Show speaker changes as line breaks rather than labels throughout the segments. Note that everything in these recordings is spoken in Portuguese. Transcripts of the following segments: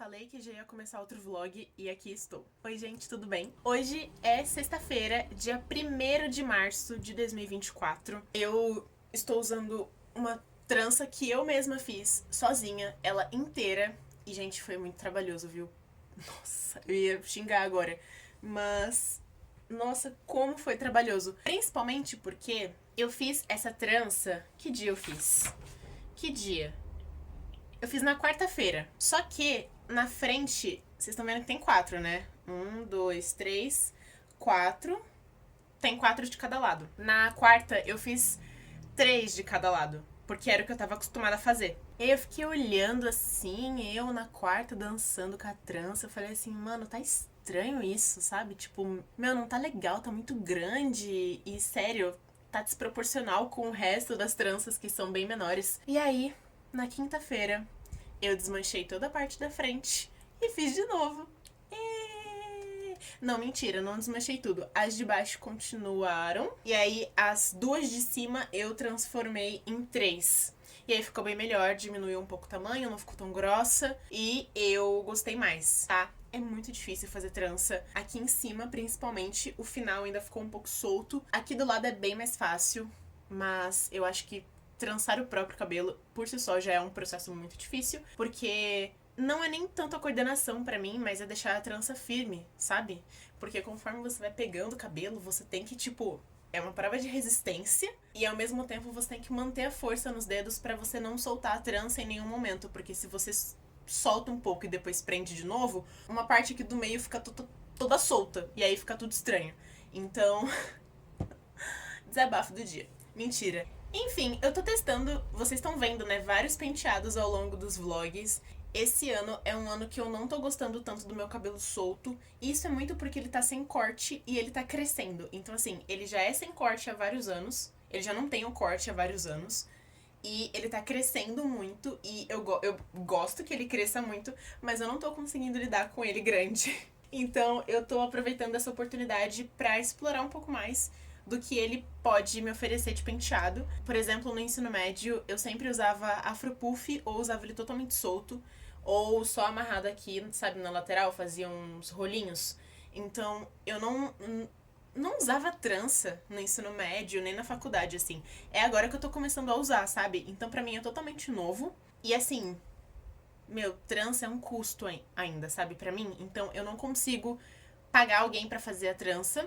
falei que já ia começar outro vlog e aqui estou. Oi, gente, tudo bem? Hoje é sexta-feira, dia 1º de março de 2024. Eu estou usando uma trança que eu mesma fiz, sozinha, ela inteira. E, gente, foi muito trabalhoso, viu? Nossa, eu ia xingar agora. Mas, nossa, como foi trabalhoso. Principalmente porque eu fiz essa trança... Que dia eu fiz? Que dia? Eu fiz na quarta-feira. Só que na frente, vocês estão vendo que tem 4, né? 1, 2, 3, 4. Tem 4 de cada lado. Na quarta, eu fiz 3 de cada lado. Porque era o que eu tava acostumada a fazer. E aí eu fiquei olhando assim, eu na quarta dançando com a trança. Eu falei assim, mano, tá estranho isso, sabe? Tipo, meu, não tá legal, tá muito grande. E sério, tá desproporcional com o resto das tranças que são bem menores. E aí, na quinta-feira, eu desmanchei toda a parte da frente e fiz de novo. Não, mentira, não desmanchei tudo. As de baixo continuaram. E aí, as duas de cima eu transformei em 3. E aí ficou bem melhor, diminuiu um pouco o tamanho, não ficou tão grossa. E eu gostei mais, tá? É muito difícil fazer trança. Aqui em cima, principalmente, o final ainda ficou um pouco solto. Aqui do lado é bem mais fácil, mas eu acho que trançar o próprio cabelo por si só já é um processo muito difícil, porque não é nem tanto a coordenação pra mim, mas é deixar a trança firme, sabe? Porque conforme você vai pegando o cabelo, você tem que, tipo, é uma prova de resistência e ao mesmo tempo você tem que manter a força nos dedos pra você não soltar a trança em nenhum momento, porque se você solta um pouco e depois prende de novo, uma parte aqui do meio fica toda solta e aí fica tudo estranho. Então, desabafo do dia. Mentira. Enfim, eu tô testando, vocês estão vendo, né, vários penteados ao longo dos vlogs. Esse ano é um ano que eu não tô gostando tanto do meu cabelo solto. E isso é muito porque ele tá sem corte e ele tá crescendo. Então, assim, ele já é sem corte há vários anos. Ele já não tem o corte há vários anos. E ele tá crescendo muito. E eu gosto que ele cresça muito, mas eu não tô conseguindo lidar com ele grande. Então, eu tô aproveitando essa oportunidade pra explorar um pouco mais do que ele pode me oferecer de penteado. Por exemplo, no ensino médio, eu sempre usava afro puff ou usava ele totalmente solto, ou só amarrado aqui, sabe, na lateral, fazia uns rolinhos. Então, eu não usava trança no ensino médio, nem na faculdade, assim. É agora que eu tô começando a usar, sabe? Então, pra mim é totalmente novo. E assim, meu, trança é um custo ainda, sabe, pra mim. Então, eu não consigo pagar alguém pra fazer a trança.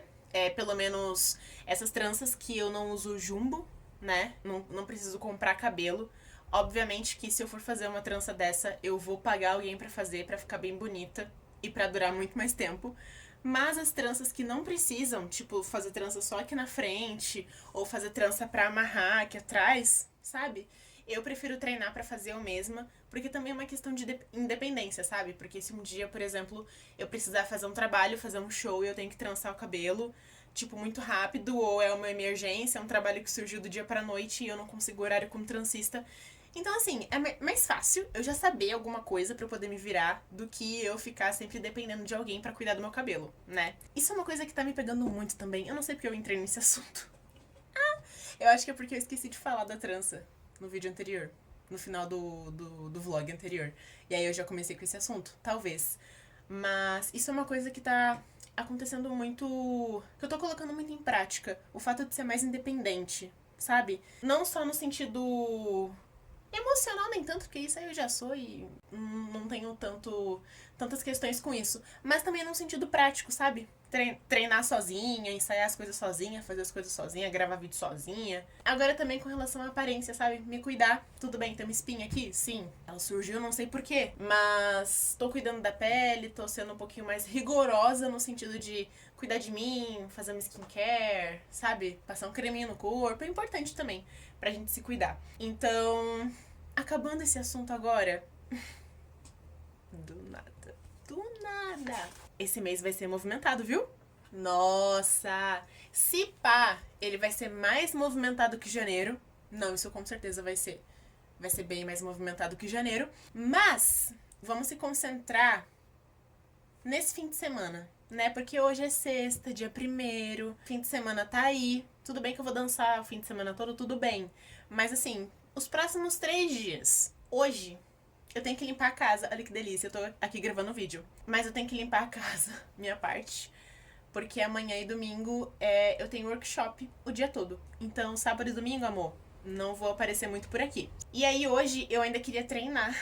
Pelo menos essas tranças que eu não uso jumbo, né? Não preciso comprar cabelo. Obviamente que se eu for fazer uma trança dessa, eu vou pagar alguém pra fazer, pra ficar bem bonita e pra durar muito mais tempo. Mas as tranças que não precisam, tipo fazer trança só aqui na frente, ou fazer trança pra amarrar aqui atrás, sabe? Eu prefiro treinar pra fazer eu mesma, porque também é uma questão de independência, sabe? Porque se um dia, por exemplo, eu precisar fazer um trabalho, fazer um show e eu tenho que trançar o cabelo, tipo, muito rápido, ou é uma emergência, é um trabalho que surgiu do dia pra noite e eu não consigo horário como transista. Então, assim, é mais fácil eu já saber alguma coisa pra eu poder me virar do que eu ficar sempre dependendo de alguém pra cuidar do meu cabelo, né? Isso é uma coisa que tá me pegando muito também. Eu não sei porque eu entrei nesse assunto. Eu acho que é porque eu esqueci de falar da trança no vídeo anterior. No final do vlog anterior. E aí eu já comecei com esse assunto. Talvez. Mas isso é uma coisa que tá acontecendo muito... Que eu tô colocando muito em prática. O fato de ser mais independente, sabe? Não só no sentido emocional, nem tanto, porque isso aí eu já sou e não tenho tantas questões com isso. Mas também num sentido prático, sabe? Treinar sozinha, ensaiar as coisas sozinha, fazer as coisas sozinha, gravar vídeo sozinha. Agora também com relação à aparência, sabe? Me cuidar. Tudo bem, tem uma espinha aqui? Sim. Ela surgiu, não sei porquê. Mas tô cuidando da pele, tô sendo um pouquinho mais rigorosa no sentido de cuidar de mim, fazer uma skincare, sabe? Passar um creminho no corpo. É importante também pra gente se cuidar. Então, acabando esse assunto agora. Do nada. Do nada. Esse mês vai ser movimentado, viu? Nossa! Se pá, ele vai ser mais movimentado que janeiro. Não, isso com certeza vai ser. Vai ser bem mais movimentado que janeiro. Mas, vamos se concentrar nesse fim de semana, né? Porque hoje é sexta, dia 1º, fim de semana tá aí. Tudo bem que eu vou dançar o fim de semana todo, tudo bem. Mas assim, os próximos 3 dias. Hoje Eu tenho que limpar a casa. Olha que delícia, eu tô aqui gravando o vídeo. Mas eu tenho que limpar a casa, minha parte. Porque amanhã e domingo eu tenho workshop o dia todo. Então, sábado e domingo, amor, não vou aparecer muito por aqui. E aí, hoje, eu ainda queria treinar.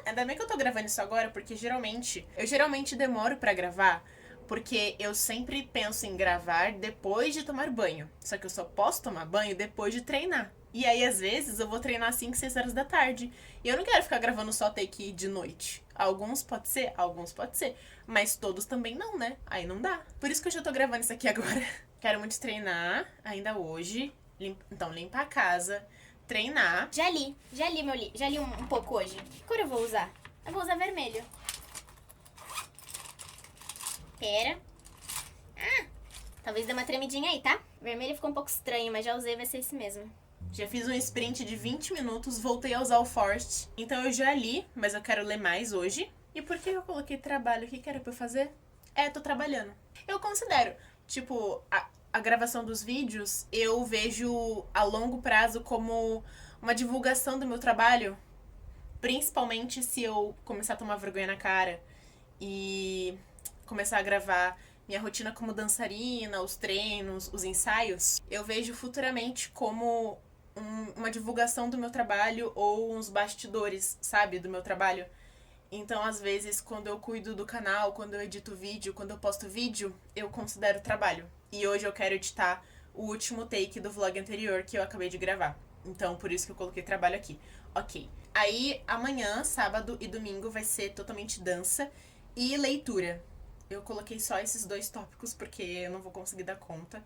Ainda bem que eu tô gravando isso agora, porque eu geralmente demoro pra gravar, porque eu sempre penso em gravar depois de tomar banho. Só que eu só posso tomar banho depois de treinar. E aí, às vezes, eu vou treinar às 5, 6 horas da tarde. E eu não quero ficar gravando só take de noite. Alguns pode ser, alguns pode ser. Mas todos também não, né? Aí não dá. Por isso que eu já tô gravando isso aqui agora. Quero muito treinar, ainda hoje. Então, limpar a casa, treinar.
Já li um pouco hoje. Que cor eu vou usar? Eu vou usar vermelho. Pera. Talvez dê uma tremidinha aí, tá? Vermelho ficou um pouco estranho, mas já usei, vai ser esse mesmo.
Já fiz um sprint de 20 minutos, voltei a usar o Forest. Então eu já li, mas eu quero ler mais hoje. E por que eu coloquei trabalho? O que era pra eu fazer? Tô trabalhando. Eu considero, tipo, a gravação dos vídeos, eu vejo a longo prazo como uma divulgação do meu trabalho. Principalmente se eu começar a tomar vergonha na cara e começar a gravar minha rotina como dançarina, os treinos, os ensaios. Eu vejo futuramente como uma divulgação do meu trabalho ou uns bastidores, sabe, do meu trabalho. Então, às vezes, quando eu cuido do canal, quando eu edito vídeo, quando eu posto vídeo, eu considero trabalho. E hoje eu quero editar o último take do vlog anterior que eu acabei de gravar. Então, por isso que eu coloquei trabalho aqui. Ok. Aí, amanhã, sábado e domingo vai ser totalmente dança e leitura. Eu coloquei só esses 2 tópicos porque eu não vou conseguir dar conta.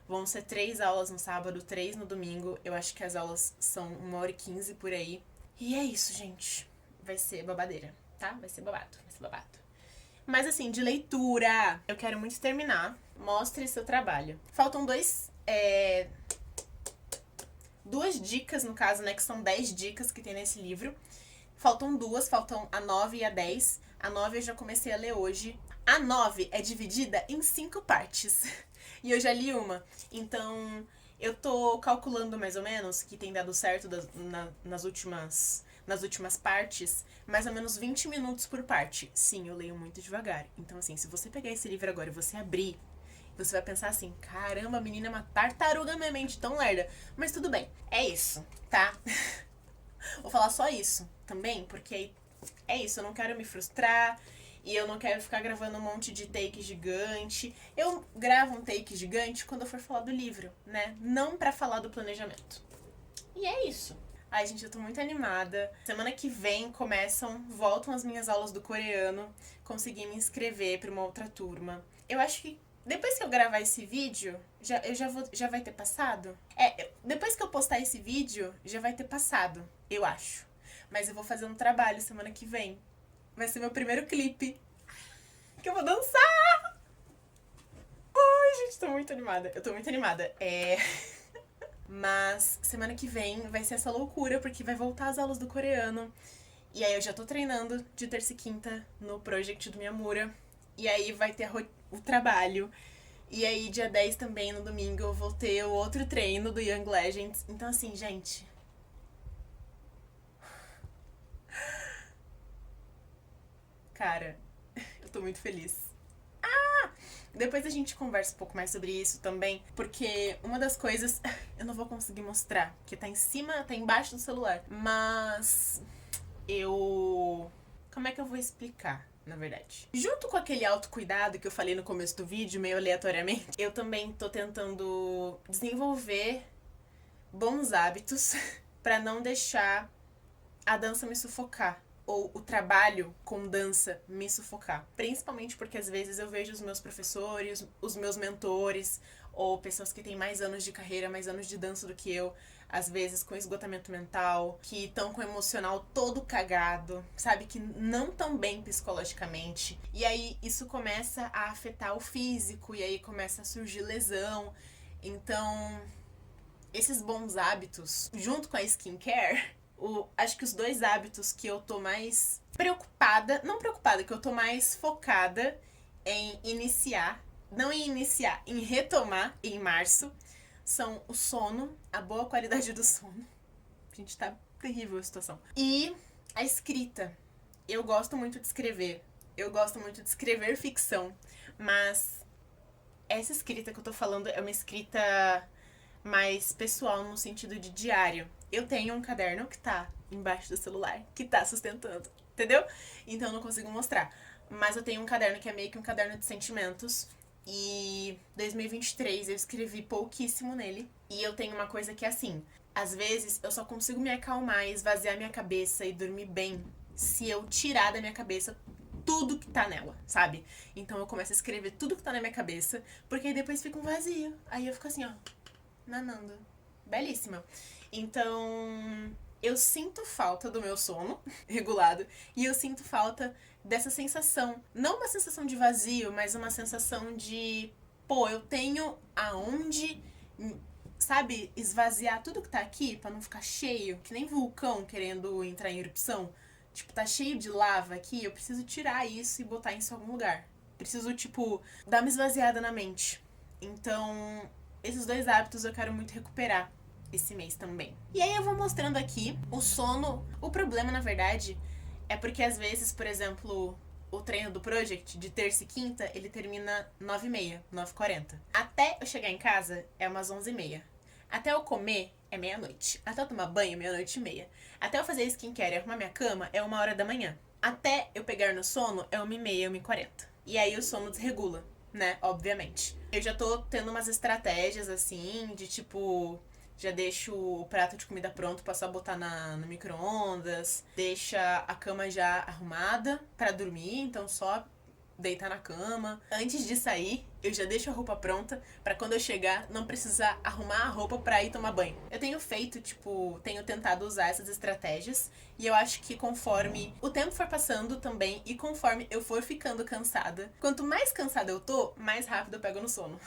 Vão ser 3 aulas no sábado, 3 no domingo. Eu acho que as aulas são 1h15 por aí. E é isso, gente. Vai ser babadeira, tá? Vai ser babado. Mas assim, de leitura, eu quero muito terminar. Mostre seu trabalho. Faltam 2 dicas, no caso, né? Que são 10 dicas que tem nesse livro. Faltam 2, faltam a 9 e a 10. A 9 eu já comecei a ler hoje. A 9 é dividida em 5 partes. E eu já li uma. Então, eu tô calculando mais ou menos, que tem dado certo nas últimas partes, mais ou menos 20 minutos por parte. Sim, eu leio muito devagar. Então, assim, se você pegar esse livro agora e você abrir, você vai pensar assim, caramba, a menina é uma tartaruga, minha mente tão lerda. Mas tudo bem, é isso, tá? Vou falar só isso também, porque é isso, eu não quero me frustrar. E eu não quero ficar gravando um monte de take gigante. Eu gravo um take gigante quando eu for falar do livro, né? Não pra falar do planejamento. E é isso. Ai, gente, eu tô muito animada. Semana que vem voltam as minhas aulas do coreano. Consegui me inscrever pra uma outra turma. Eu acho que depois que eu gravar esse vídeo, já vai ter passado? Depois que eu postar esse vídeo, já vai ter passado, eu acho. Mas eu vou fazer um trabalho semana que vem. Vai ser meu primeiro clipe. Que eu vou dançar! Ai, gente, tô muito animada. Eu tô muito animada. Mas semana que vem vai ser essa loucura, porque vai voltar as aulas do coreano. E aí eu já tô treinando de terça e quinta no project do Miyamura. E aí vai ter o trabalho. E aí dia 10 também, no domingo, eu vou ter o outro treino do Young Legends. Então assim, gente... Cara, eu tô muito feliz. Depois a gente conversa um pouco mais sobre isso também, porque uma das coisas eu não vou conseguir mostrar, que tá embaixo do celular. Mas como é que eu vou explicar, na verdade? Junto com aquele autocuidado que eu falei no começo do vídeo, meio aleatoriamente, eu também tô tentando desenvolver bons hábitos pra não deixar a dança me sufocar. Ou o trabalho com dança me sufocar. Principalmente porque às vezes eu vejo os meus professores, os meus mentores, ou pessoas que têm mais anos de carreira, mais anos de dança do que eu, às vezes com esgotamento mental, que estão com o emocional todo cagado, sabe? Que não tão bem psicologicamente. E aí isso começa a afetar o físico, e aí começa a surgir lesão. Então, esses bons hábitos, junto com a skincare... Acho que os 2 hábitos que eu tô mais que eu tô mais focada em em retomar em março, são o sono, a boa qualidade do sono. Gente, tá terrível a situação. E A escrita. Eu gosto muito de escrever. Eu gosto muito de escrever ficção. Mas essa escrita que eu tô falando é uma escrita mais pessoal no sentido de diário. Eu tenho um caderno que tá embaixo do celular, que tá sustentando, entendeu? Então eu não consigo mostrar. Mas eu tenho um caderno que é meio que um caderno de sentimentos. E 2023 eu escrevi pouquíssimo nele. E eu tenho uma coisa que é assim: às vezes eu só consigo me acalmar, esvaziar minha cabeça e dormir bem se eu tirar da minha cabeça tudo que tá nela, sabe? Então eu começo a escrever tudo que tá na minha cabeça, porque aí depois fica um vazio. Aí eu fico assim, ó, nanando. Belíssima. Então, eu sinto falta do meu sono regulado e eu sinto falta dessa sensação. Não uma sensação de vazio, mas uma sensação de, pô, eu tenho aonde, sabe, esvaziar tudo que tá aqui pra não ficar cheio, que nem vulcão querendo entrar em erupção. Tipo, tá cheio de lava aqui, eu preciso tirar isso e botar isso em algum lugar. Preciso, tipo, dar uma esvaziada na mente. Então, esses dois hábitos eu quero muito recuperar esse mês também. E aí eu vou mostrando aqui o sono. O problema, na verdade, é porque às vezes, por exemplo, o treino do Project, de terça e quinta, ele termina 9h30, 9h40. Até eu chegar em casa, é umas 11h30. Até eu comer, é meia-noite. Até eu tomar banho, meia-noite e meia. Até eu fazer skincare e arrumar minha cama, é 1h da manhã. Até eu pegar no sono, é 1h30, 1h40. E aí o sono desregula, né? Obviamente. Eu já tô tendo umas estratégias, assim, de tipo... Já deixo o prato de comida pronto pra só botar no micro-ondas. Deixa a cama já arrumada pra dormir, então só deitar na cama. Antes de sair, eu já deixo a roupa pronta pra quando eu chegar não precisar arrumar a roupa pra ir tomar banho. Eu tenho feito, tipo, tenho tentado usar essas estratégias e eu acho que conforme o tempo for passando também e conforme eu for ficando cansada, quanto mais cansada eu tô, mais rápido eu pego no sono.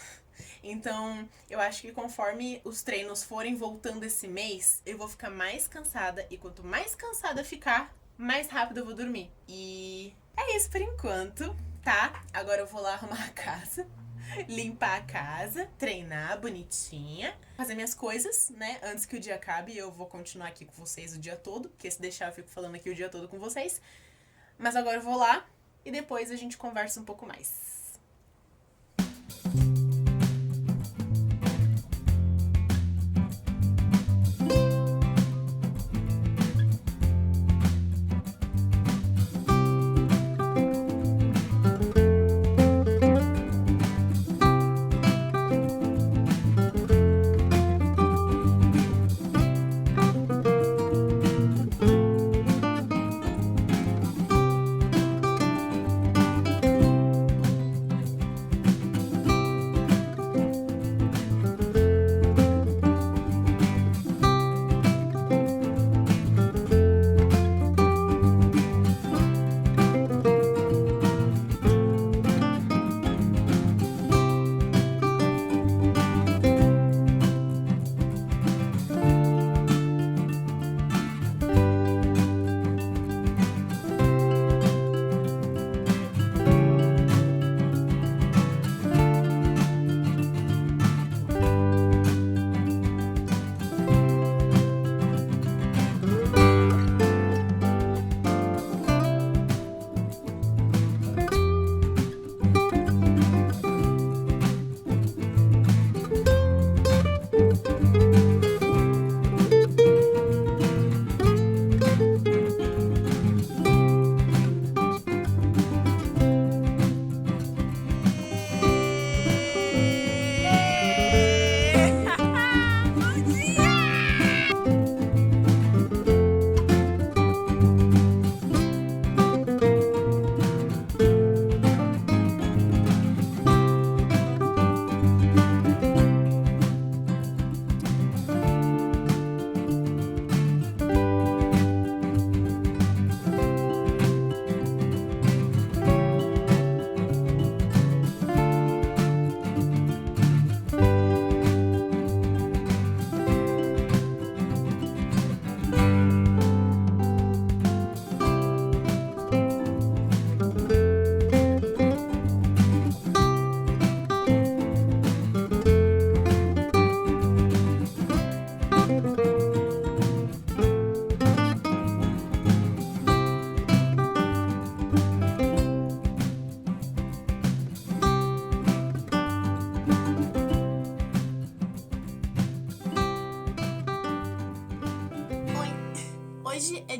Então, eu acho que conforme os treinos forem voltando esse mês, eu vou ficar mais cansada. E quanto mais cansada eu ficar, mais rápido eu vou dormir. E é isso por enquanto, tá? Agora eu vou lá arrumar a casa, limpar a casa, treinar bonitinha, fazer minhas coisas, né? Antes que o dia acabe, eu vou continuar aqui com vocês o dia todo, porque se deixar eu fico falando aqui o dia todo com vocês. Mas agora eu vou lá e depois a gente conversa um pouco mais.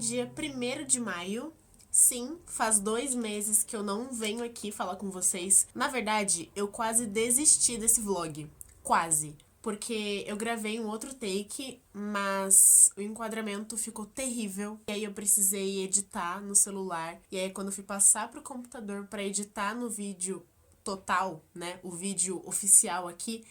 dia 1º de maio. Sim, faz 2 meses que eu não venho aqui falar com vocês. Na verdade, eu quase desisti desse vlog. Quase. Porque eu gravei um outro take, mas o enquadramento ficou terrível. E aí eu precisei editar no celular. E aí quando eu fui passar pro computador pra editar no vídeo total, né, o vídeo oficial aqui,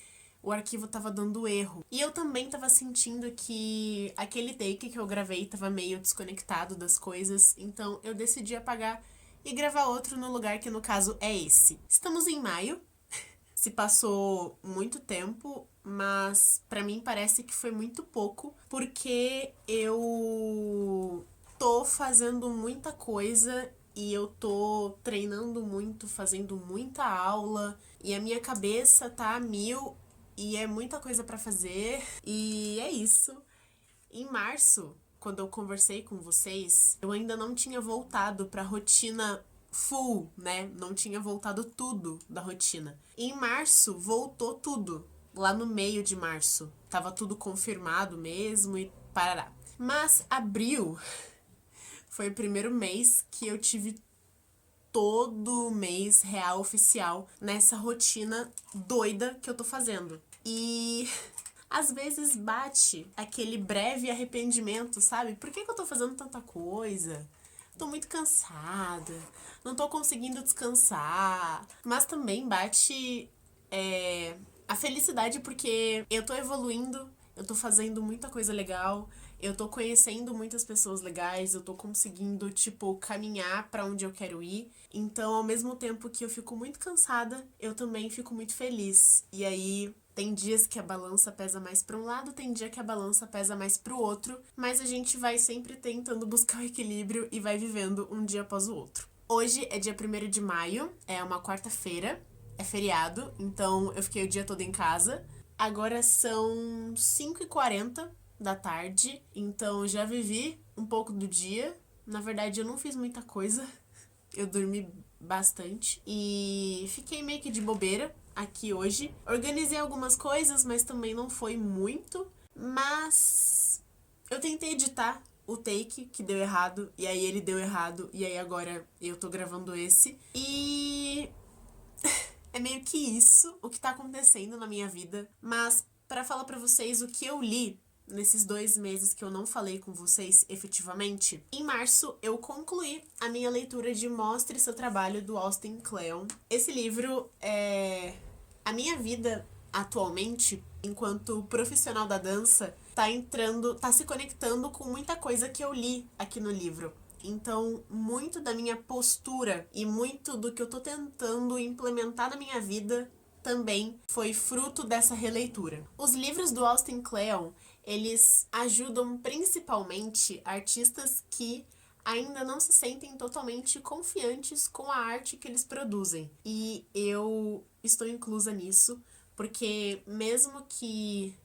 o arquivo tava dando erro. E eu também tava sentindo que aquele take que eu gravei tava meio desconectado das coisas, então eu decidi apagar e gravar outro no lugar que no caso é esse. Estamos em maio, se passou muito tempo, mas pra mim parece que foi muito pouco, porque eu tô fazendo muita coisa e eu tô treinando muito, fazendo muita aula, e a minha cabeça tá a mil e é muita coisa pra fazer. E é isso. Em março, quando eu conversei com vocês, eu ainda não tinha voltado pra rotina full, né? Não tinha voltado tudo da rotina. Em março, voltou tudo. Lá no meio de março. Tava tudo confirmado mesmo e parará. Mas abril foi o primeiro mês que eu tive todo mês real oficial nessa rotina doida que eu tô fazendo. E às vezes bate aquele breve arrependimento, sabe? Por que eu tô fazendo tanta coisa? Tô muito cansada, não tô conseguindo descansar. Mas também bate a felicidade porque eu tô evoluindo, eu tô fazendo muita coisa legal, eu tô conhecendo muitas pessoas legais, eu tô conseguindo, tipo, caminhar pra onde eu quero ir. Então, ao mesmo tempo que eu fico muito cansada, eu também fico muito feliz. E aí, tem dias que a balança pesa mais pra um lado, tem dia que a balança pesa mais pro outro, mas a gente vai sempre tentando buscar o equilíbrio e vai vivendo um dia após o outro. Hoje é dia 1º de maio, é uma quarta-feira, é feriado, então eu fiquei o dia todo em casa. Agora são 5h40 da tarde, então já vivi um pouco do dia. Na verdade, eu não fiz muita coisa, eu dormi bastante e fiquei meio que de bobeira aqui hoje. Organizei algumas coisas, mas também não foi muito. Mas eu tentei editar o take que deu errado, e aí ele deu errado, e aí agora eu tô gravando esse. E é meio que isso o que tá acontecendo na minha vida. Mas pra falar pra vocês o que eu li nesses 2 meses que eu não falei com vocês efetivamente, em março eu concluí a minha leitura de Mostre Seu Trabalho, do Austin Kleon. Esse livro é a minha vida atualmente, enquanto profissional da dança, tá se conectando com muita coisa que eu li aqui no livro. Então, muito da minha postura e muito do que eu tô tentando implementar na minha vida também foi fruto dessa releitura. Os livros do Austin Kleon, eles ajudam principalmente artistas que ainda não se sentem totalmente confiantes com a arte que eles produzem. E eu estou inclusa nisso, porque mesmo que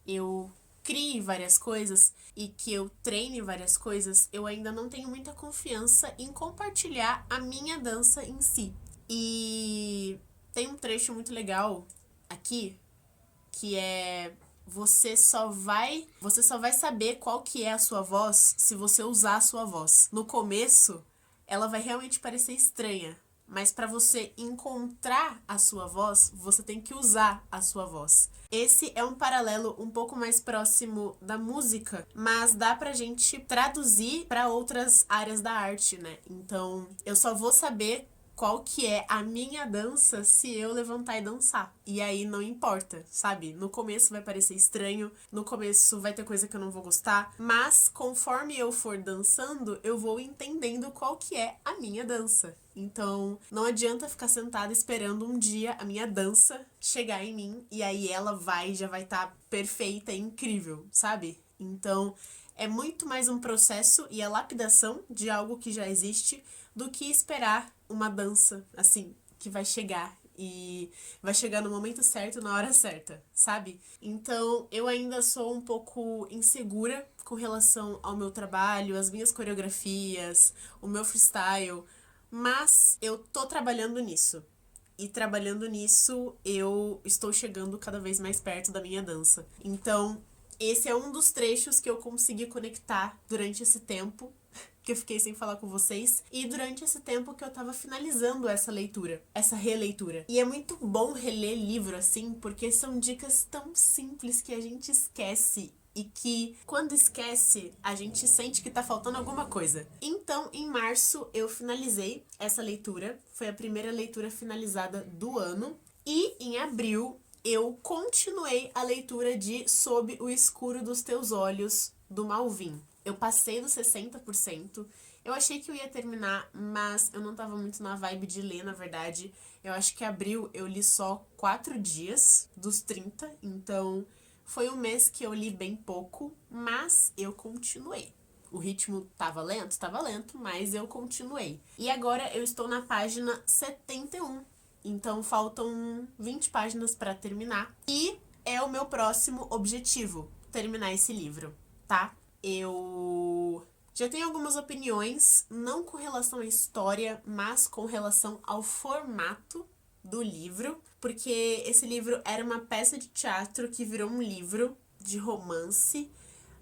eu crie várias coisas e que eu treine várias coisas, eu ainda não tenho muita confiança em compartilhar a minha dança em si. E tem um trecho muito legal aqui, que é: você só vai saber qual que é a sua voz se você usar a sua voz. No começo, ela vai realmente parecer estranha, mas para você encontrar a sua voz, você tem que usar a sua voz. Esse é um paralelo um pouco mais próximo da música, mas dá pra gente traduzir para outras áreas da arte, né? Então, eu só vou saber qual que é a minha dança se eu levantar e dançar. E aí não importa, sabe? No começo vai parecer estranho, no começo vai ter coisa que eu não vou gostar, mas conforme eu for dançando, eu vou entendendo qual que é a minha dança. Então, não adianta ficar sentada esperando um dia a minha dança chegar em mim e aí ela já vai estar perfeita e incrível, sabe? Então, é muito mais um processo e a lapidação de algo que já existe do que esperar uma dança, assim, que vai chegar e vai chegar no momento certo, na hora certa, sabe? Então, eu ainda sou um pouco insegura com relação ao meu trabalho, as minhas coreografias, o meu freestyle, mas eu tô trabalhando nisso. E trabalhando nisso, eu estou chegando cada vez mais perto da minha dança. Então, esse é um dos trechos que eu consegui conectar durante esse tempo. que eu fiquei sem falar com vocês, e durante esse tempo que eu tava finalizando essa leitura, essa releitura. E é muito bom reler livro assim, porque são dicas tão simples que a gente esquece e que, quando esquece, a gente sente que tá faltando alguma coisa. Então, em março, eu finalizei essa leitura. Foi a primeira leitura finalizada do ano. E, em abril, eu continuei a leitura de Sob o Escuro dos Teus Olhos, do Malvin. Eu passei dos 60%. Eu achei que eu ia terminar, mas eu não tava muito na vibe de ler, na verdade. Eu acho que abril eu li só 4 dias dos 30, então foi um mês que eu li bem pouco, mas eu continuei. O ritmo tava lento, mas eu continuei. E agora eu estou na página 71, então faltam 20 páginas para terminar. E é o meu próximo objetivo, terminar esse livro, tá? Eu já tenho algumas opiniões, não com relação à história, mas com relação ao formato do livro, porque esse livro era uma peça de teatro que virou um livro de romance,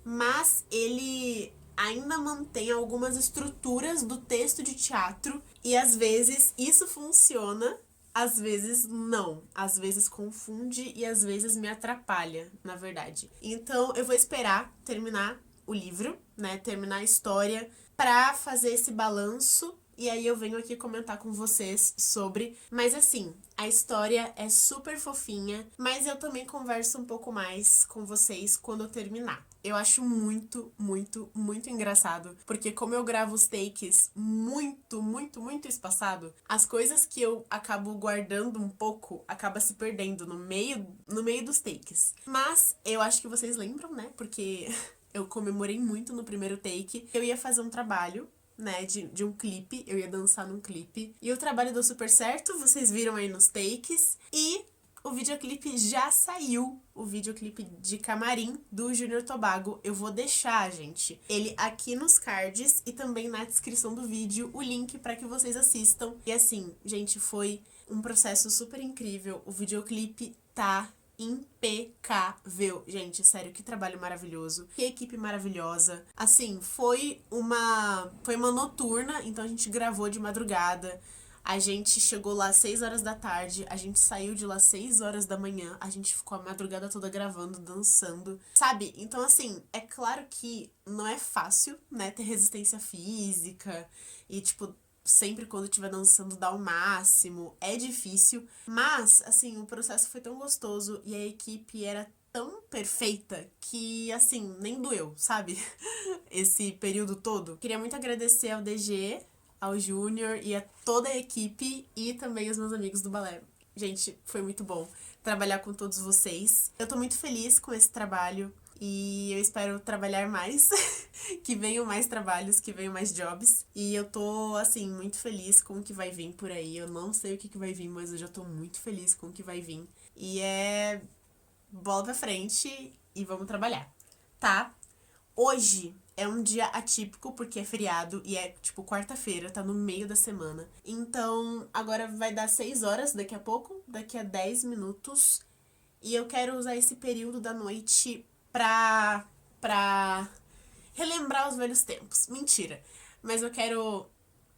mas ele ainda mantém algumas estruturas do texto de teatro e às vezes isso funciona, às vezes não, às vezes confunde e às vezes me atrapalha, na verdade. Então eu vou esperar terminar o livro, né, terminar a história pra fazer esse balanço. E aí eu venho aqui comentar com vocês sobre. Mas assim, a história é super fofinha, mas eu também converso um pouco mais com vocês quando eu terminar. Eu acho muito, muito, muito engraçado, porque como eu gravo os takes muito, muito, muito espaçado, as coisas que eu acabo guardando um pouco, acaba se perdendo no meio dos takes. Mas eu acho que vocês lembram, né? Porque eu comemorei muito no primeiro take. Eu ia fazer um trabalho, né, de um clipe, eu ia dançar num clipe. E o trabalho deu super certo, vocês viram aí nos takes. E o videoclipe já saiu, o videoclipe de Camarim do Júnior Tobago. Eu vou deixar, gente, ele aqui nos cards e também na descrição do vídeo, o link pra que vocês assistam. E assim, gente, foi um processo super incrível. O videoclipe tá impecável. Gente, sério, que trabalho maravilhoso. Que equipe maravilhosa. Assim, foi uma noturna, então a gente gravou de madrugada. A gente chegou lá às 6 horas da tarde, a gente saiu de lá às 6 horas da manhã, a gente ficou a madrugada toda gravando, dançando, sabe? Então, assim, é claro que não é fácil, né, ter resistência física e, tipo, sempre quando estiver dançando dar o máximo, é difícil, mas, assim, o processo foi tão gostoso e a equipe era tão perfeita que, assim, nem doeu, sabe? Esse período todo. Queria muito agradecer ao DG, ao Júnior e a toda a equipe e também os meus amigos do balé. Gente, foi muito bom trabalhar com todos vocês. Eu tô muito feliz com esse trabalho e eu espero trabalhar mais, que venham mais trabalhos, que venham mais jobs. E eu tô, assim, muito feliz com o que vai vir por aí. Eu não sei o que vai vir, mas eu já tô muito feliz com o que vai vir. E é bola pra frente e vamos trabalhar, tá? Hoje é um dia atípico porque é feriado e é tipo quarta-feira, tá no meio da semana. Então agora vai dar 6 horas daqui a pouco, daqui a 10 minutos. E eu quero usar esse período da noite pra relembrar os velhos tempos. Mentira. Mas eu quero.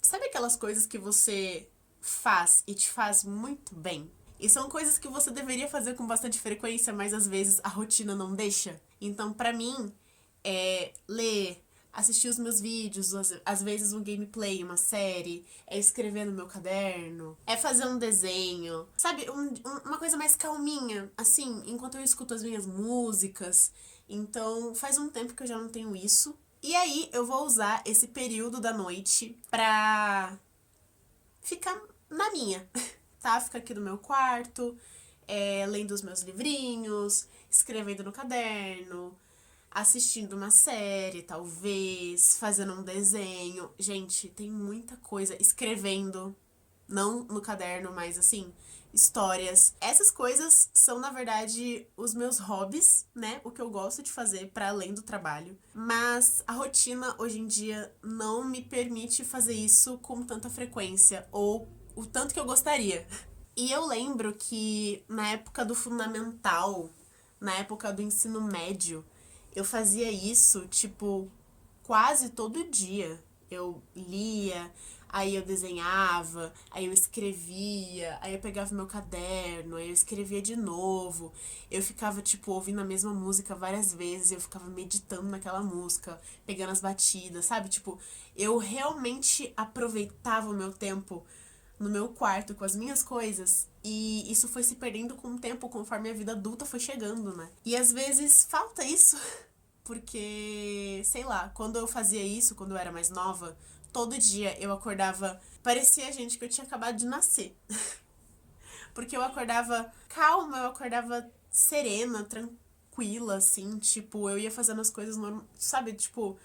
Sabe aquelas coisas que você faz e te faz muito bem? E são coisas que você deveria fazer com bastante frequência, mas às vezes a rotina não deixa. Então, pra mim, é ler, assistir os meus vídeos, às vezes um gameplay, uma série, é escrever no meu caderno, é fazer um desenho, sabe? Uma coisa mais calminha, assim, enquanto eu escuto as minhas músicas. Então, faz um tempo que eu já não tenho isso. E aí, eu vou usar esse período da noite pra ficar na minha, tá? Ficar aqui no meu quarto, lendo os meus livrinhos, escrevendo no caderno, assistindo uma série, talvez, fazendo um desenho. Gente, tem muita coisa. Escrevendo, não no caderno, mas assim, histórias. Essas coisas são, na verdade, os meus hobbies, né? O que eu gosto de fazer para além do trabalho. Mas a rotina, hoje em dia, não me permite fazer isso com tanta frequência, ou o tanto que eu gostaria. E eu lembro que na época do fundamental, na época do ensino médio, eu fazia isso, tipo, quase todo dia. Eu lia, aí eu desenhava, aí eu escrevia, aí eu pegava meu caderno, aí eu escrevia de novo. Eu ficava, tipo, ouvindo a mesma música várias vezes, eu ficava meditando naquela música, pegando as batidas, sabe? Tipo, eu realmente aproveitava o meu tempo no meu quarto com as minhas coisas. E isso foi se perdendo com o tempo, conforme a vida adulta foi chegando, né? E às vezes falta isso. Porque, sei lá, quando eu fazia isso, quando eu era mais nova, todo dia eu acordava. Parecia, gente, que eu tinha acabado de nascer. Porque eu acordava calma, eu acordava serena, tranquila, assim. Tipo, eu ia fazendo as coisas, sabe? Tipo,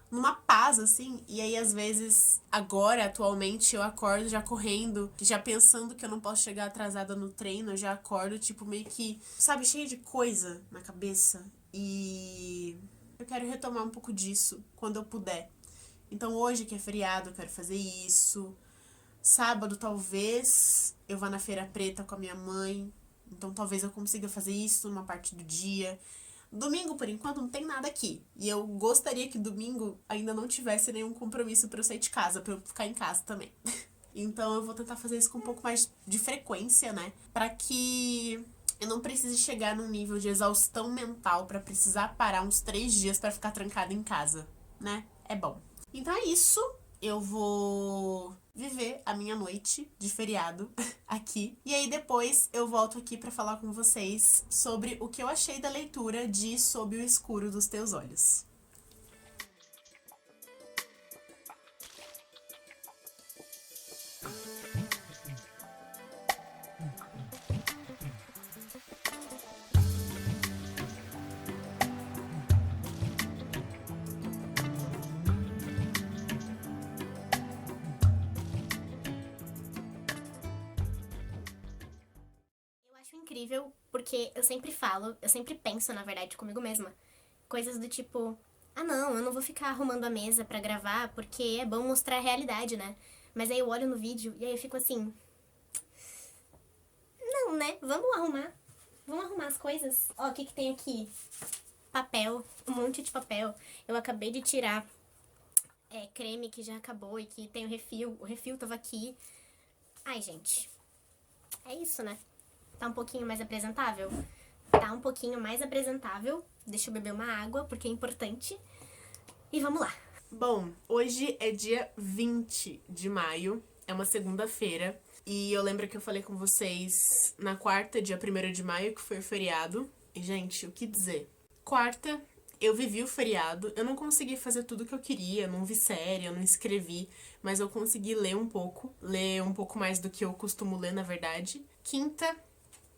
numa paz, assim. E aí, às vezes, agora, atualmente, eu acordo já correndo, já pensando que eu não posso chegar atrasada no treino. Eu já acordo, tipo, meio que, sabe, cheia de coisa na cabeça. E eu quero retomar um pouco disso quando eu puder. Então, hoje que é feriado, eu quero fazer isso. Sábado, talvez, eu vá na Feira Preta com a minha mãe. Então, talvez eu consiga fazer isso numa parte do dia. Domingo, por enquanto, não tem nada aqui. E eu gostaria que domingo ainda não tivesse nenhum compromisso pra eu sair de casa, pra eu ficar em casa também. Então eu vou tentar fazer isso com um pouco mais de frequência, né? Pra que eu não precise chegar num nível de exaustão mental pra precisar parar uns 3 dias pra ficar trancada em casa, né? É bom. Então é isso. Eu vou viver a minha noite de feriado aqui. E aí depois eu volto aqui pra falar com vocês sobre o que eu achei da leitura de Sob o Escuro dos Teus Olhos.
Eu acho incrível porque eu sempre falo, eu sempre penso, na verdade, comigo mesma. Coisas do tipo, ah não, eu não vou ficar arrumando a mesa pra gravar porque é bom mostrar a realidade, né? Mas aí eu olho no vídeo e aí eu fico assim, não, né? Vamos arrumar. Vamos arrumar as coisas. Ó, o que que tem aqui? Papel, um monte de papel. Eu acabei de tirar creme que já acabou e que tem o refil. O refil tava aqui. Ai, gente. É isso, né? Tá um pouquinho mais apresentável? Tá um pouquinho mais apresentável. Deixa eu beber uma água, porque é importante. E vamos lá.
Bom, hoje é dia 20 de maio, é uma segunda-feira. E eu lembro que eu falei com vocês na quarta, dia 1º de maio, que foi o feriado. E, gente, o que dizer? Quarta, eu vivi o feriado. Eu não consegui fazer tudo que eu queria, não vi série, eu não escrevi. Mas eu consegui ler um pouco mais do que eu costumo ler, na verdade. Quinta,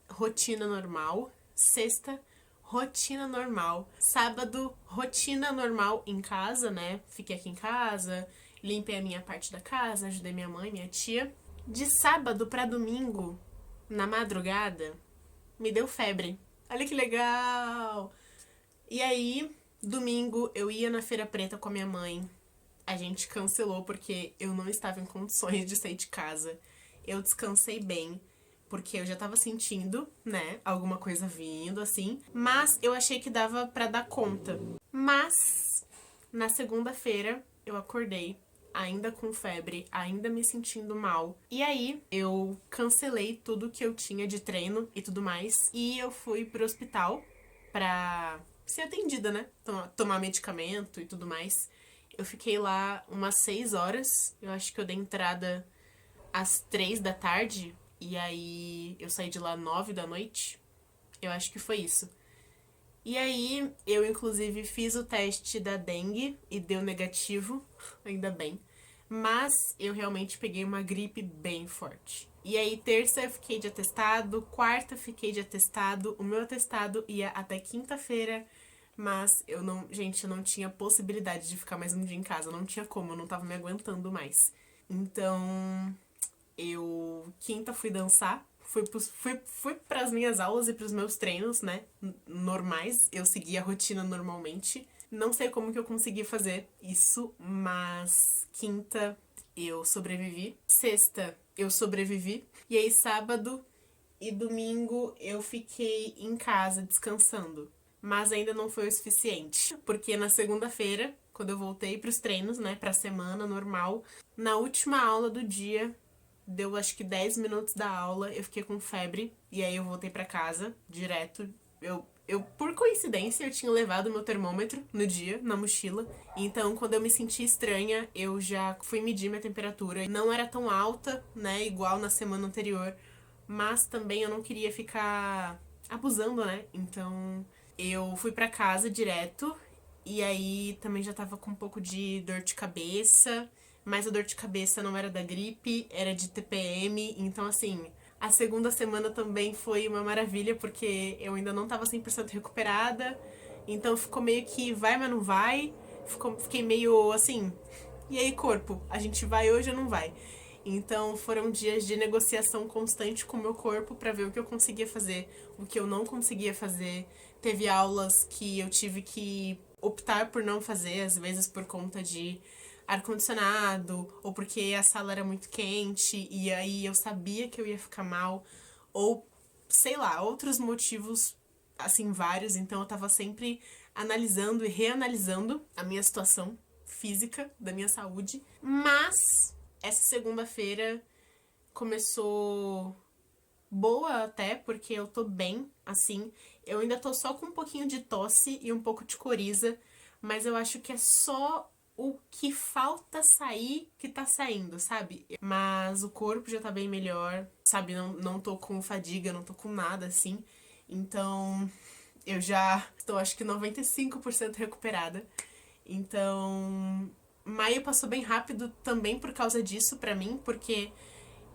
rotina normal. Sexta, rotina normal. Sábado, rotina normal em casa, né? Fiquei aqui em casa, limpei a minha parte da casa, ajudei minha mãe, minha tia. De sábado pra domingo, na madrugada, me deu febre. Olha que legal! E aí, domingo, eu ia na Feira Preta com a minha mãe. A gente cancelou porque eu não estava em condições de sair de casa. Eu descansei bem, porque eu já tava sentindo, né, alguma coisa vindo, assim. Mas eu achei que dava pra dar conta. Mas, na segunda-feira, eu acordei ainda com febre, ainda me sentindo mal. E aí, eu cancelei tudo que eu tinha de treino e tudo mais. E eu fui pro hospital pra ser atendida, né? Tomar medicamento e tudo mais. Eu fiquei lá umas 6 horas. Eu acho que eu dei entrada às 3 da tarde. E aí, eu saí de lá 9 da noite. Eu acho que foi isso. E aí, eu inclusive fiz o teste da dengue e deu negativo, ainda bem. Mas eu realmente peguei uma gripe bem forte. E aí, terça eu fiquei de atestado, quarta fiquei de atestado. O meu atestado ia até quinta-feira, mas eu não tinha possibilidade de ficar mais um dia em casa. Não tinha como, eu não tava me aguentando mais. Então, eu quinta fui dançar. Fui pras minhas aulas e pros meus treinos, né? Normais. Eu segui a rotina normalmente. Não sei como que eu consegui fazer isso, mas quinta eu sobrevivi. Sexta eu sobrevivi. E aí sábado e domingo eu fiquei em casa descansando. Mas ainda não foi o suficiente. Porque na segunda-feira, quando eu voltei pros treinos, né, pra semana normal. Na última aula do dia, deu acho que 10 minutos da aula, eu fiquei com febre, e aí eu voltei pra casa, direto. Por coincidência, eu tinha levado meu termômetro no dia, na mochila. Então, quando eu me senti estranha, eu já fui medir minha temperatura. Não era tão alta, né, igual na semana anterior, mas também eu não queria ficar abusando, né? Então, eu fui pra casa direto, e aí também já tava com um pouco de dor de cabeça, mas a dor de cabeça não era da gripe, era de TPM, então assim, a segunda semana também foi uma maravilha, porque eu ainda não tava 100% recuperada, então ficou meio que vai, mas não vai, fiquei meio assim, e aí corpo, a gente vai hoje ou não vai? Então foram dias de negociação constante com o meu corpo pra ver o que eu conseguia fazer, o que eu não conseguia fazer. Teve aulas que eu tive que optar por não fazer, às vezes por conta de ar-condicionado, ou porque a sala era muito quente e aí eu sabia que eu ia ficar mal, ou sei lá, outros motivos, assim, vários. Então eu tava sempre analisando e reanalisando a minha situação física, da minha saúde. Mas essa segunda-feira começou boa até, porque eu tô bem, assim. Eu ainda tô só com um pouquinho de tosse e um pouco de coriza, mas eu acho que é só o que falta sair que tá saindo, sabe? Mas o corpo já tá bem melhor, sabe? Não tô com fadiga, não tô com nada, assim. Então, eu já estou, acho que 95% recuperada. Então, maio passou bem rápido também por causa disso pra mim, porque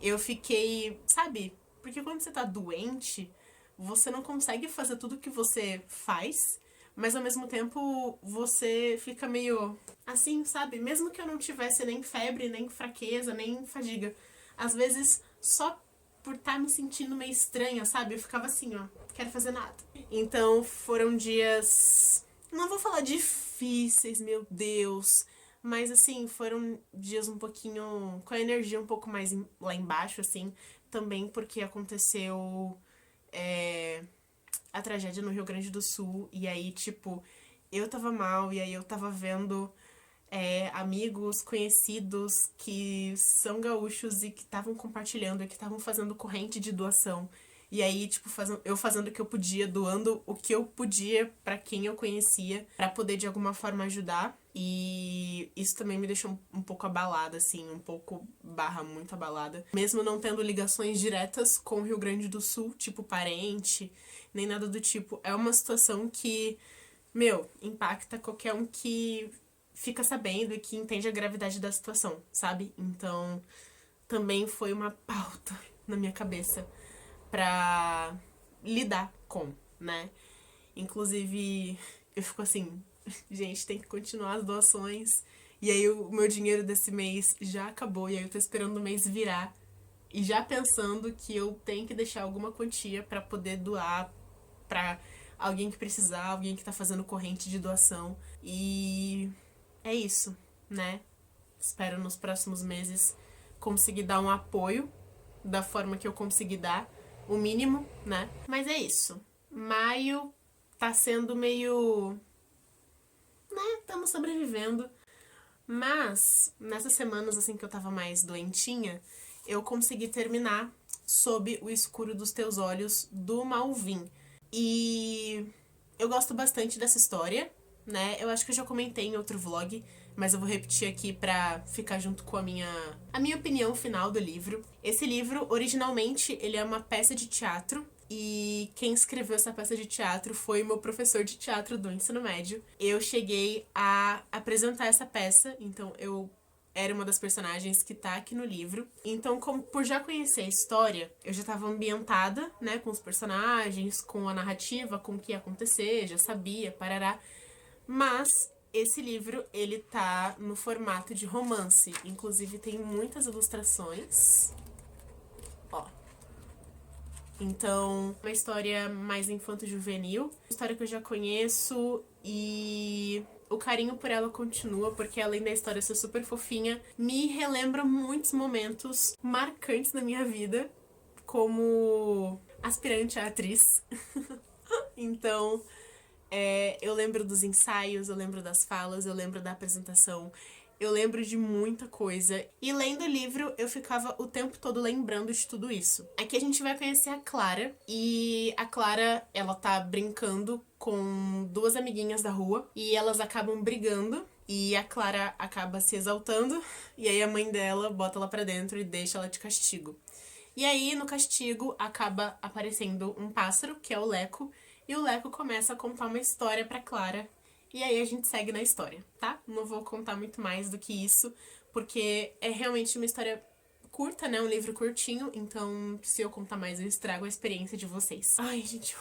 eu fiquei, sabe? Porque quando você tá doente, você não consegue fazer tudo que você faz, mas ao mesmo tempo você fica meio assim, sabe? Mesmo que eu não tivesse nem febre, nem fraqueza, nem fadiga, às vezes só por estar me sentindo meio estranha, sabe? Eu ficava assim, ó, não quero fazer nada. Então foram dias, não vou falar difíceis, meu Deus, mas assim, foram dias um pouquinho com a energia um pouco mais lá embaixo, assim, também porque aconteceu a tragédia no Rio Grande do Sul, e aí, tipo, eu tava mal, e aí eu tava vendo amigos, conhecidos que são gaúchos e que estavam compartilhando, e que estavam fazendo corrente de doação. E aí, tipo, eu fazendo o que eu podia, doando o que eu podia pra quem eu conhecia, pra poder de alguma forma ajudar. E isso também me deixou um pouco abalada, assim, um pouco barra muito abalada. Mesmo não tendo ligações diretas com o Rio Grande do Sul, tipo parente, nem nada do tipo. É uma situação que, meu, impacta qualquer um que fica sabendo e que entende a gravidade da situação, sabe? Então, também foi uma pauta na minha cabeça pra lidar com, né? Inclusive, eu fico assim, gente, tem que continuar as doações. E aí o meu dinheiro desse mês já acabou, e aí eu tô esperando o mês virar. E já pensando que eu tenho que deixar alguma quantia pra poder doar pra alguém que precisar, alguém que tá fazendo corrente de doação. E é isso, né? Espero nos próximos meses conseguir dar um apoio da forma que eu conseguir dar, o mínimo, né? Mas é isso. Maio tá sendo meio, né? Estamos sobrevivendo. Mas nessas semanas assim que eu tava mais doentinha, eu consegui terminar Sob o Escuro dos Teus Olhos, do Malvin. E eu gosto bastante dessa história, né? Eu acho que eu já comentei em outro vlog, mas eu vou repetir aqui pra ficar junto com a minha opinião final do livro. Esse livro, originalmente, ele é uma peça de teatro, e quem escreveu essa peça de teatro foi o meu professor de teatro do ensino médio. Eu cheguei a apresentar essa peça, então eu era uma das personagens que tá aqui no livro. Então, como por já conhecer a história, eu já tava ambientada, né, com os personagens, com a narrativa, com o que ia acontecer, já sabia, parará. Mas esse livro, ele tá no formato de romance. Inclusive, tem muitas ilustrações. Ó. Então, uma história mais infanto-juvenil. Uma história que eu já conheço e o carinho por ela continua, porque além da história ser super fofinha, me relembra muitos momentos marcantes na minha vida como aspirante a atriz. Então, Eu lembro dos ensaios, eu lembro das falas, eu lembro da apresentação. Eu lembro de muita coisa. E lendo o livro, eu ficava o tempo todo lembrando de tudo isso. Aqui a gente vai conhecer a Clara. E a Clara, ela tá brincando com duas amiguinhas da rua. E elas acabam brigando. E a Clara acaba se exaltando. E aí a mãe dela bota ela pra dentro e deixa ela de castigo. E aí, no castigo, acaba aparecendo um pássaro, que é o Leco. E o Leco começa a contar uma história pra Clara. E aí a gente segue na história, tá? Não vou contar muito mais do que isso, porque é realmente uma história curta, né? Um livro curtinho, então se eu contar mais eu estrago a experiência de vocês. Ai, gente.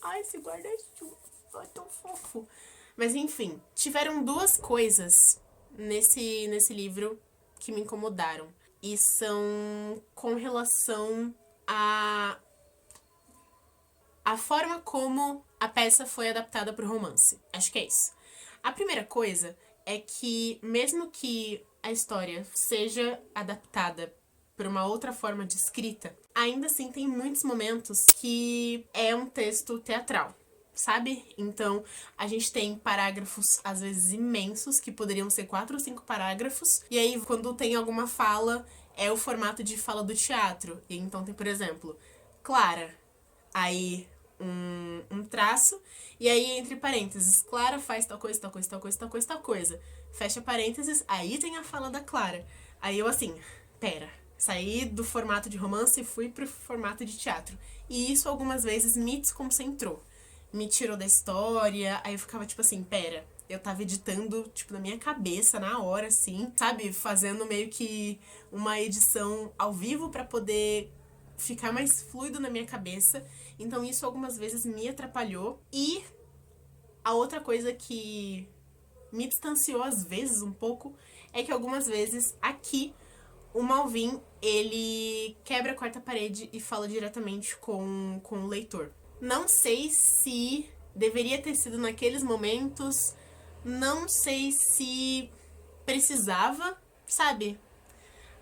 Ai, esse guarda-chuva é tão fofo. Mas enfim, tiveram duas coisas nesse livro que me incomodaram. E são com relação a forma como a peça foi adaptada para o romance. Acho que é isso. A primeira coisa é que, mesmo que a história seja adaptada para uma outra forma de escrita, ainda assim tem muitos momentos que é um texto teatral, sabe? Então, a gente tem parágrafos, às vezes, imensos, que poderiam ser 4 ou 5 parágrafos. E aí, quando tem alguma fala, é o formato de fala do teatro. E então tem, por exemplo, Clara, aí um traço, e aí entre parênteses, Clara faz tal coisa, tal coisa, tal coisa, tal coisa, tal coisa. Fecha parênteses, aí tem a fala da Clara. Aí eu assim, pera, saí do formato de romance e fui pro formato de teatro. E isso algumas vezes me desconcentrou. Me tirou da história, aí eu ficava tipo assim, pera, eu tava editando, tipo, na minha cabeça, na hora, assim, sabe? Fazendo meio que uma edição ao vivo pra poder ficar mais fluido na minha cabeça. Então isso algumas vezes me atrapalhou. E a outra coisa que me distanciou às vezes um pouco é que algumas vezes aqui o Malvin, ele quebra a quarta parede e fala diretamente com o leitor. Não sei se deveria ter sido naqueles momentos, não sei se precisava, sabe?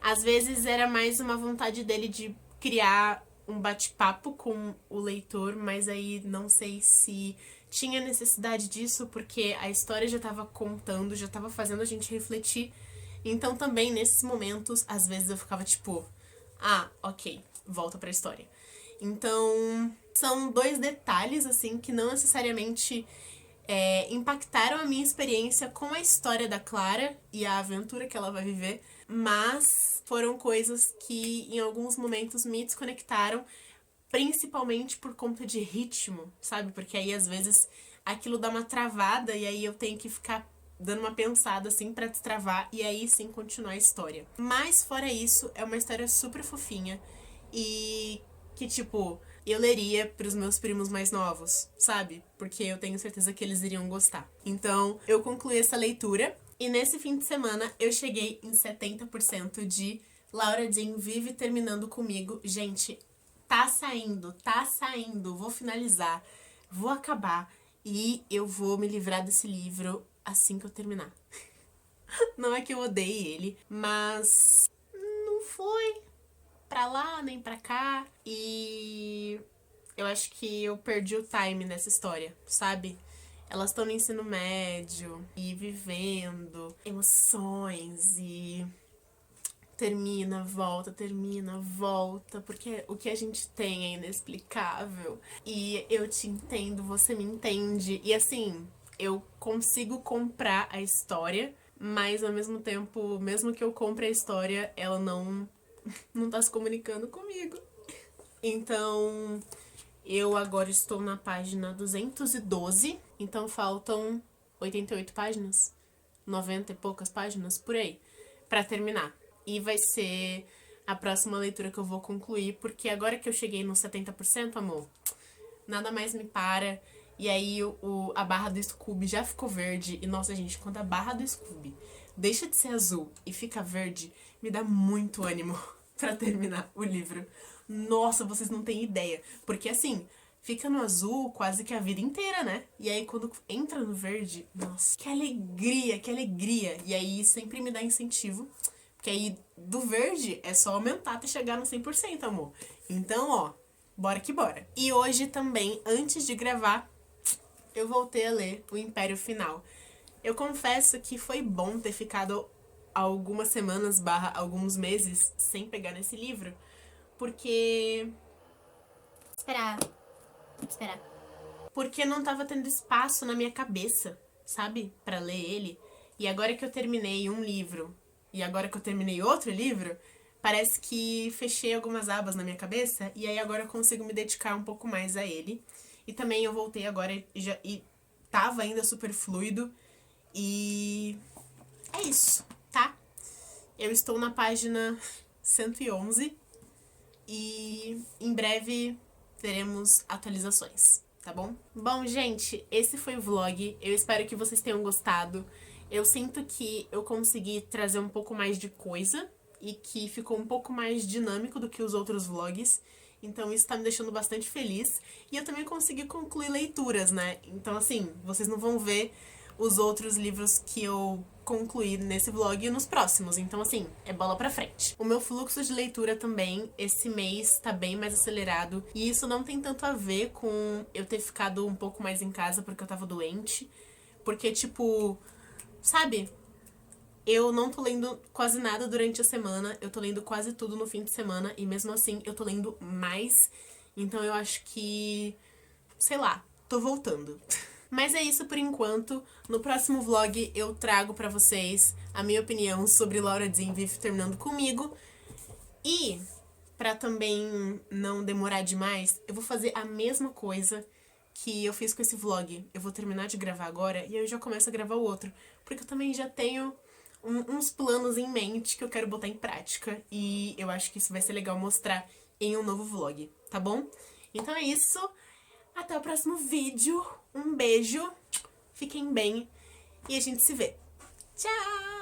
Às vezes era mais uma vontade dele de criar um bate-papo com o leitor, mas aí não sei se tinha necessidade disso, porque a história já estava contando, já estava fazendo a gente refletir. Então também nesses momentos, às vezes eu ficava tipo, ok, volta pra história. Então, são dois detalhes, assim, que não necessariamente impactaram a minha experiência com a história da Clara e a aventura que ela vai viver, mas foram coisas que em alguns momentos me desconectaram, principalmente por conta de ritmo, sabe? Porque aí às vezes aquilo dá uma travada e aí eu tenho que ficar dando uma pensada assim pra destravar e aí sim continuar a história. Mas fora isso, é uma história super fofinha e que tipo, eu leria pros meus primos mais novos, sabe? Porque eu tenho certeza que eles iriam gostar. Então, eu concluí essa leitura e nesse fim de semana eu cheguei em 70% de Laura Jean Vive Terminando Comigo. Gente, tá saindo. Vou finalizar, vou acabar e eu vou me livrar desse livro assim que eu terminar. Não é que eu odeie ele, mas não foi pra lá nem pra cá. E eu acho que eu perdi o time nessa história, sabe? Elas estão no ensino médio e vivendo emoções e termina, volta, porque o que a gente tem é inexplicável. E eu te entendo, você me entende. E assim, eu consigo comprar a história, mas ao mesmo tempo, mesmo que eu compre a história, ela não tá se comunicando comigo. Então, eu agora estou na página 212, então faltam 88 páginas, 90 e poucas páginas, por aí, pra terminar. E vai ser a próxima leitura que eu vou concluir, porque agora que eu cheguei nos 70%, amor, nada mais me para. E aí a barra do Scooby já ficou verde. E nossa, gente, quando a barra do Scooby deixa de ser azul e fica verde, me dá muito ânimo pra terminar o livro. Nossa, vocês não têm ideia. Porque assim, fica no azul quase que a vida inteira, né? E aí quando entra no verde, nossa, que alegria, que alegria. E aí sempre me dá incentivo. Porque aí do verde é só aumentar até chegar no 100%, amor. Então, ó, bora que bora. E hoje também, antes de gravar, eu voltei a ler O Império Final. Eu confesso que foi bom ter ficado algumas semanas / alguns meses sem pegar nesse livro, porque
Esperar.
porque não tava tendo espaço na minha cabeça, sabe, pra ler ele. E agora que eu terminei um livro e agora que eu terminei outro livro, parece que fechei algumas abas na minha cabeça e aí agora eu consigo me dedicar um pouco mais a ele. E também eu voltei agora e tava ainda super fluido. E é isso, tá? Eu estou na página 111 e em breve teremos atualizações, tá bom? Bom, gente, esse foi o vlog. Eu espero que vocês tenham gostado. Eu sinto que eu consegui trazer um pouco mais de coisa e que ficou um pouco mais dinâmico do que os outros vlogs. Então isso tá me deixando bastante feliz. E eu também consegui concluir leituras, né? Então, assim, vocês não vão ver os outros livros que eu concluí nesse vlog e nos próximos. Então, assim, é bola pra frente. O meu fluxo de leitura também, esse mês, tá bem mais acelerado. E isso não tem tanto a ver com eu ter ficado um pouco mais em casa porque eu tava doente. Porque, tipo, sabe? Eu não tô lendo quase nada durante a semana. Eu tô lendo quase tudo no fim de semana. E mesmo assim, eu tô lendo mais. Então eu acho que, sei lá, tô voltando. Mas é isso por enquanto. No próximo vlog eu trago pra vocês a minha opinião sobre Laura Dean Vive Terminando Comigo. E, pra também não demorar demais, eu vou fazer a mesma coisa que eu fiz com esse vlog. Eu vou terminar de gravar agora e aí eu já começo a gravar o outro. Porque eu também já tenho uns planos em mente que eu quero botar em prática. E eu acho que isso vai ser legal mostrar em um novo vlog, tá bom? Então é isso. Até o próximo vídeo. Um beijo. Fiquem bem. E a gente se vê. Tchau!